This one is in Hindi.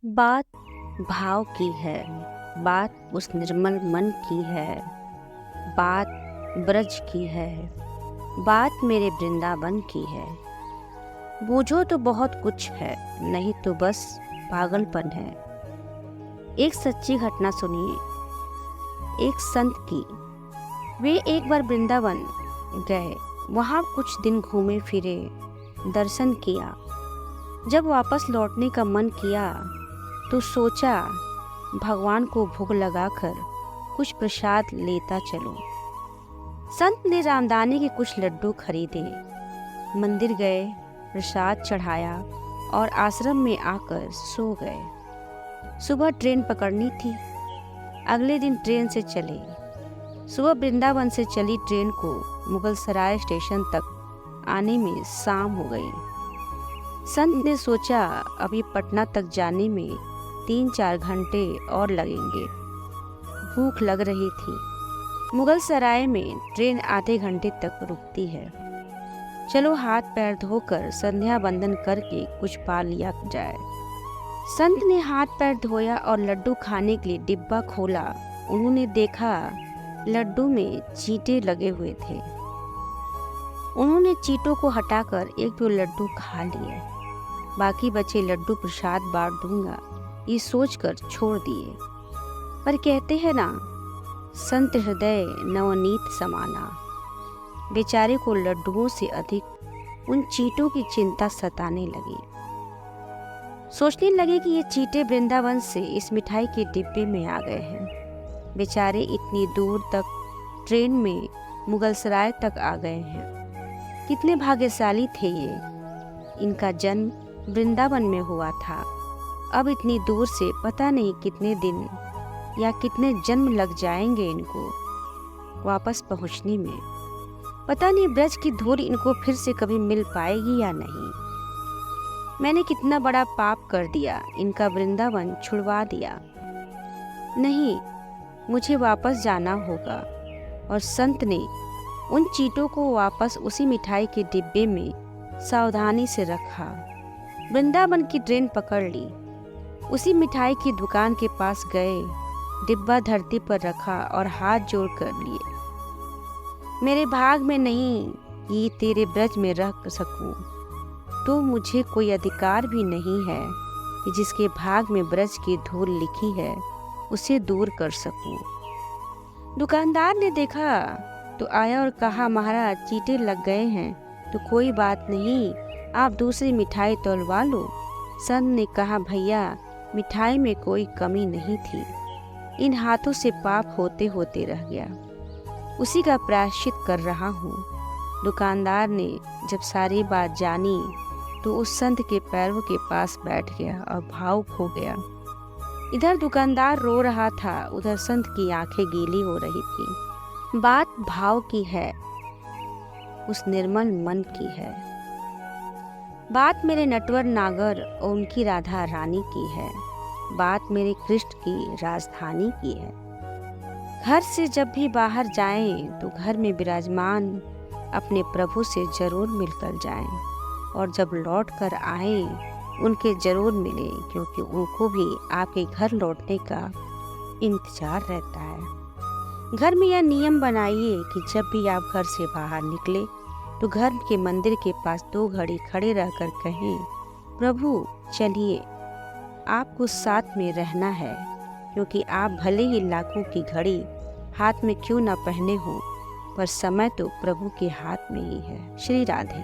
बात भाव की है, बात उस निर्मल मन की है, बात ब्रज की है, बात मेरे वृंदावन की है। बूझो तो बहुत कुछ है, नहीं तो बस पागलपन है। एक सच्ची घटना सुनिए, एक संत की। वे एक बार वृंदावन गए, वहाँ कुछ दिन घूमे फिरे, दर्शन किया। जब वापस लौटने का मन किया तो सोचा भगवान को भोग लगाकर कुछ प्रसाद लेता चलो। संत ने रामदानी के कुछ लड्डू खरीदे, मंदिर गए, प्रसाद चढ़ाया और आश्रम में आकर सो गए। सुबह ट्रेन पकड़नी थी, अगले दिन ट्रेन से चले। सुबह वृंदावन से चली ट्रेन को मुगल सराय स्टेशन तक आने में शाम हो गई। संत ने सोचा अभी पटना तक जाने में 3-4 घंटे और लगेंगे। भूख लग रही थी। मुगल सराय में ट्रेन आधे घंटे तक रुकती है। चलो हाथ पैर धोकर संध्या वंदन करके कुछ पा लिया जाए। संत ने हाथ पैर धोया और लड्डू खाने के लिए डिब्बा खोला। उन्होंने देखा लड्डू में चींटे लगे हुए थे। उन्होंने चींटों को हटाकर 1-2 लड्डू खा लिए। बाकी बचे लड्डू प्रसाद बांट दूंगा, ये सोचकर छोड़ दिए। पर कहते हैं ना, संत हृदय नवनीत समाना। बेचारे को लड्डुओं से अधिक उन चींटों की चिंता सताने लगी। सोचने लगे कि ये चींटे वृंदावन से इस मिठाई के डिब्बे में आ गए हैं। बेचारे इतनी दूर तक ट्रेन में मुगल सराय तक आ गए हैं। कितने भाग्यशाली थे ये। इनका जन्म वृंदावन में हुआ था। अब इतनी दूर से पता नहीं कितने दिन या कितने जन्म लग जाएंगे इनको वापस पहुंचने में। पता नहीं ब्रज की धूल इनको फिर से कभी मिल पाएगी या नहीं। मैंने कितना बड़ा पाप कर दिया, इनका वृंदावन छुड़वा दिया। नहीं, मुझे वापस जाना होगा। और संत ने उन चींटों को वापस उसी मिठाई के डिब्बे में सावधानी से रखा। वृंदावन की ट्रेन पकड़ ली। उसी मिठाई की दुकान के पास गए, डिब्बा धरती पर रखा और हाथ जोड़ कर लिए। मेरे भाग में नहीं कि तेरे ब्रज में रख सकूं, तो मुझे कोई अधिकार भी नहीं है कि जिसके भाग में ब्रज की धूल लिखी है उसे दूर कर सकूं। दुकानदार ने देखा तो आया और कहा, महाराज चींटे लग गए हैं तो कोई बात नहीं, आप दूसरी मिठाई तोलवा लो। संत ने कहा, भैया मिठाई में कोई कमी नहीं थी, इन हाथों से पाप होते होते रह गया, उसी का प्रायश्चित कर रहा हूँ। दुकानदार ने जब सारी बात जानी तो उस संत के पैरों के पास बैठ गया और भावुक हो गया। इधर दुकानदार रो रहा था, उधर संत की आंखें गीली हो रही थी। बात भाव की है, उस निर्मल मन की है। बात मेरे नटवर नागर और उनकी राधा रानी की है। बात मेरे कृष्ण की राजधानी की है। घर से जब भी बाहर जाएं तो घर में विराजमान अपने प्रभु से जरूर मिलकर जाएं, और जब लौट कर आए उनके जरूर मिले, क्योंकि उनको भी आपके घर लौटने का इंतजार रहता है। घर में यह नियम बनाइए कि जब भी आप घर से बाहर निकले तो घर के मंदिर के पास 2 घड़ी खड़े रहकर कहें, प्रभु चलिए, आपको साथ में रहना है, क्योंकि आप भले ही लाखों की घड़ी हाथ में क्यों ना पहने हो, पर समय तो प्रभु के हाथ में ही है। श्री राधे।